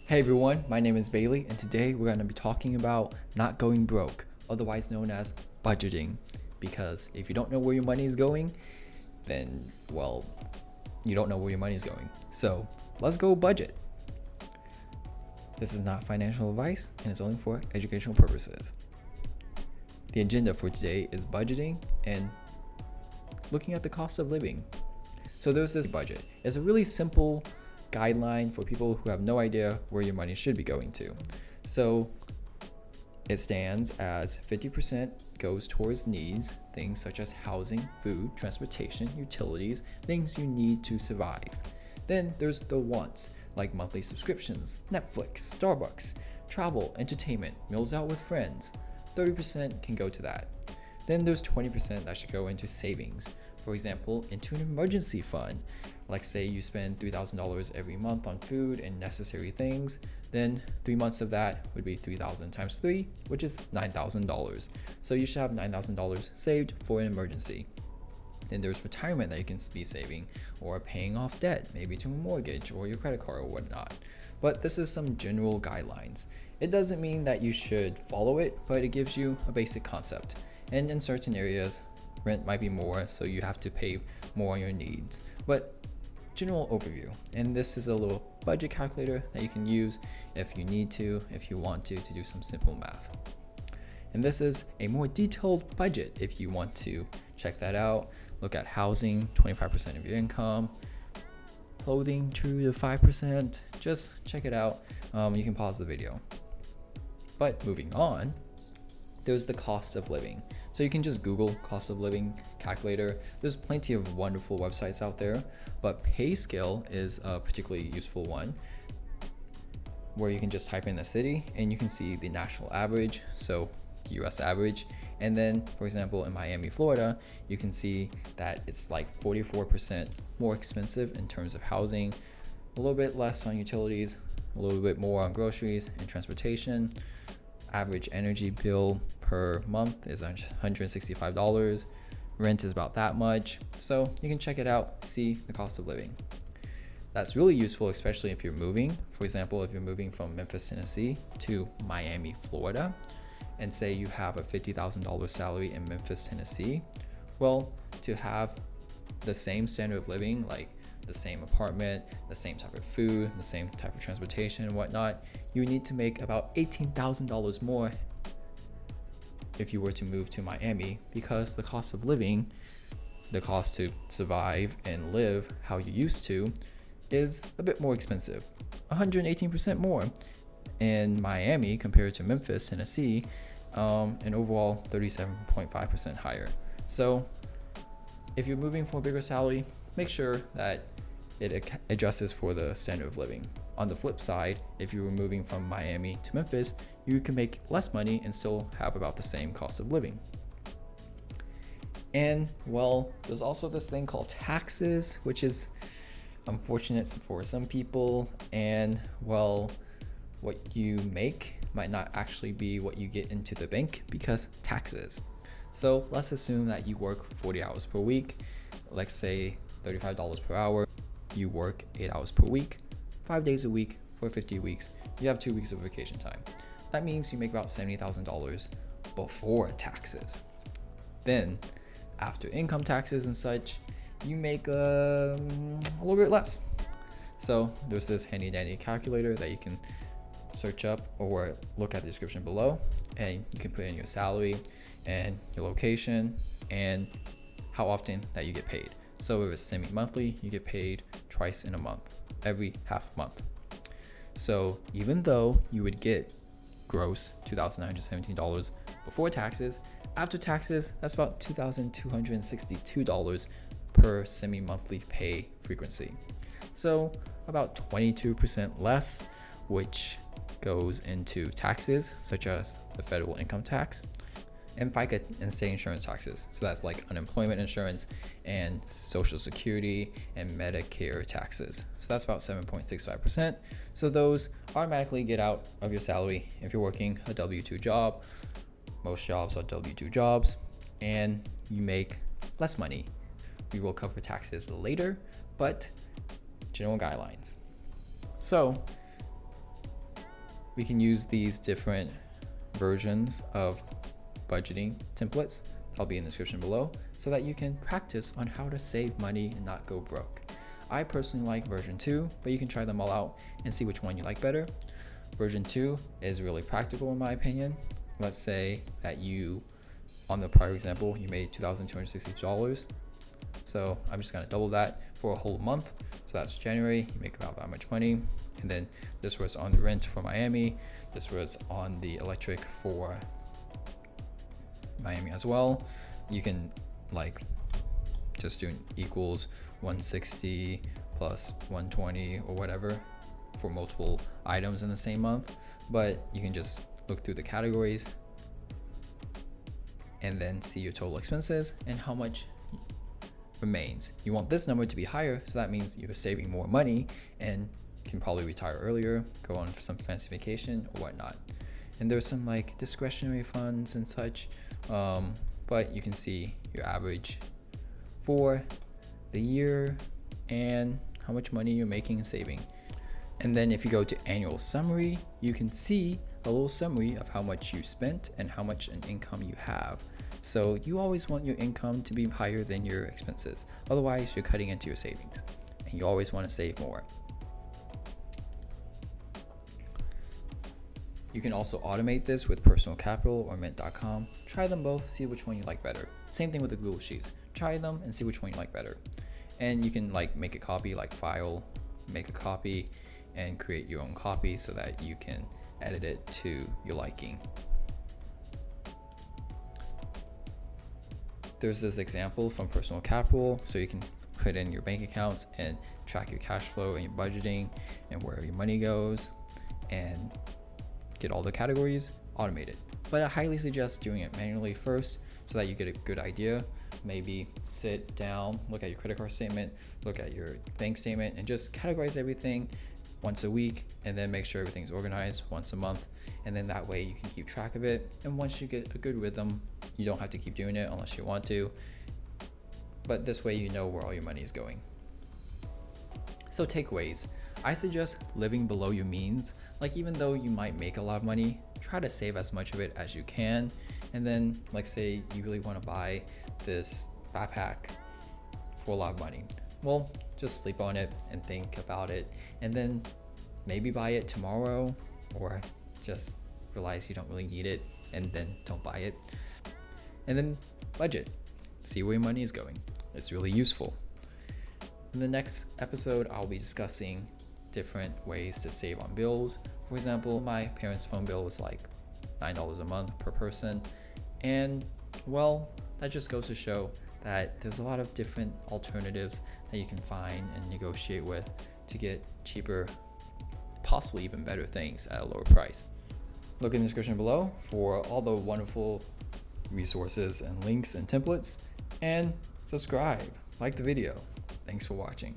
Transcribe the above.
Hey everyone, my name is Bailey, and today we're going to be talking about not going broke, otherwise known as budgeting. Because if you don't know where your money is going, then, well, you don't know where your money is going. So let's go budget. This is not financial advice, and it's only for educational purposes. The agenda for today is budgeting and looking at the cost of living. So there's this budget. It's a really simple guideline for people who have no idea where your money should be going to. So it stands as 50% goes towards needs, things such as housing, food, transportation, utilities, things you need to survive. Then there's the wants, like monthly subscriptions, Netflix, Starbucks, travel, entertainment, meals out with friends. 30% can go to that. Then there's 20% that should go into savings. For example, into an emergency fund. Like say you spend $3,000 every month on food and necessary things, then 3 months of that would be 3,000 times 3, which is $9,000. So you should have $9,000 saved for an emergency. Then there's retirement that you can be saving, or paying off debt, maybe to a mortgage or your credit card or whatnot. But this is some general guidelines. It doesn't mean that you should follow it, but it gives you a basic concept. And in certain areas, rent might be more, so you have to pay more on your needs. But general overview. And this is a little budget calculator that you can use if you need to, if you want to do some simple math. And this is a more detailed budget if you want to check that out. Look at housing, 25% of your income, clothing 2 to 5%. Just check it out. You can pause the video. But moving on, there's the cost of living. So you can just Google cost of living calculator. There's plenty of wonderful websites out there, but PayScale is a particularly useful one where you can just type in the city and you can see the national average, so US average. And then, for example, in Miami, Florida, you can see that it's like 44% more expensive in terms of housing, a little bit less on utilities, a little bit more on groceries and transportation. Average energy bill per month is $165. Rent is about that much. So you can check it out, see the cost of living. That's really useful, especially if you're moving. For example, if you're moving from Memphis, Tennessee to Miami, Florida, and say you have a $50,000 salary in Memphis, Tennessee, well, to have the same standard of living, like the same apartment, the same type of food, the same type of transportation and whatnot, you need to make about $18,000 more if you were to move to Miami, because the cost of living, the cost to survive and live how you used to, is a bit more expensive, 118% more in Miami compared to Memphis, Tennessee, and overall 37.5% higher. So if you're moving for a bigger salary, make sure that it adjusts for the standard of living. On the flip side, if you were moving from Miami to Memphis, you can make less money and still have about the same cost of living. And well, there's also this thing called taxes, which is unfortunate for some people. And well, what you make might not actually be what you get into the bank because taxes. So let's assume that you work 40 hours per week, let's say $35 per hour. You work 8 hours per week, 5 days a week for 50 weeks. You have 2 weeks of vacation time. That means you make about $70,000 before taxes. Then, after income taxes and such, you make a little bit less. So there's this handy dandy calculator that you can search up or look at the description below, and you can put in your salary and your location and how often that you get paid. So if it's semi-monthly, you get paid twice in a month, every half month. So even though you would get gross $2,917 before taxes, after taxes, that's about $2,262 per semi-monthly pay frequency. So about 22% less, which goes into taxes such as the federal income tax and FICA and state insurance taxes. So that's like unemployment insurance and Social Security and Medicare taxes. So that's about 7.65%. So those automatically get out of your salary if you're working a W-2 job. Most jobs are W-2 jobs, and you make less money. We will cover taxes later, but general guidelines. So we can use these different versions of budgeting templates. I'll be in the description below so that you can practice on how to save money and not go broke. I personally like version 2, but you can try them all out and see which one you like better. Version 2 is really practical in my opinion. Let's say that you, on the prior example, you made $2,260. So I'm just gonna double that for a whole month. So that's January, you make about that much money. And then this was on the rent for Miami. This was on the electric for Miami as well. You can like just do equals 160 plus 120 or whatever for multiple items in the same month. But you can just look through the categories and then see your total expenses and how much remains. You want this number to be higher, so that means you're saving more money and can probably retire earlier, go on for some fancy vacation or whatnot. And there's some like discretionary funds and such, but you can see your average for the year and how much money you're making and saving. And then if you go to annual summary, you can see a little summary of how much you spent and how much an income you have. So you always want your income to be higher than your expenses. Otherwise, you're cutting into your savings and you always want to save more. You can also automate this with Personal Capital or Mint.com. Try them both, see which one you like better. Same thing with the Google Sheets. Try them and see which one you like better. And you can like make a copy, like file, make a copy and create your own copy so that you can edit it to your liking. There's this example from Personal Capital, so you can put in your bank accounts and track your cash flow and your budgeting and where your money goes and get all the categories automated. But I highly suggest doing it manually first so that you get a good idea. Maybe sit down, look at your credit card statement, look at your bank statement, and just categorize everything once a week, and then make sure everything's organized once a month. And then that way you can keep track of it. And once you get a good rhythm, you don't have to keep doing it unless you want to. But this way you know where all your money is going. So takeaways. I suggest living below your means. Like even though you might make a lot of money, try to save as much of it as you can. And then like say you really want to buy this backpack for a lot of money. Well, just sleep on it and think about it, and then maybe buy it tomorrow, or just realize you don't really need it and then don't buy it. And then budget, see where your money is going. It's really useful. In the next episode, I'll be discussing different ways to save on bills. For example, my parents' phone bill was like $9 a month per person. And well, that just goes to show that there's a lot of different alternatives that you can find and negotiate with to get cheaper, possibly even better things at a lower price. Look in the description below for all the wonderful resources and links and templates, and subscribe, like the video. Thanks for watching.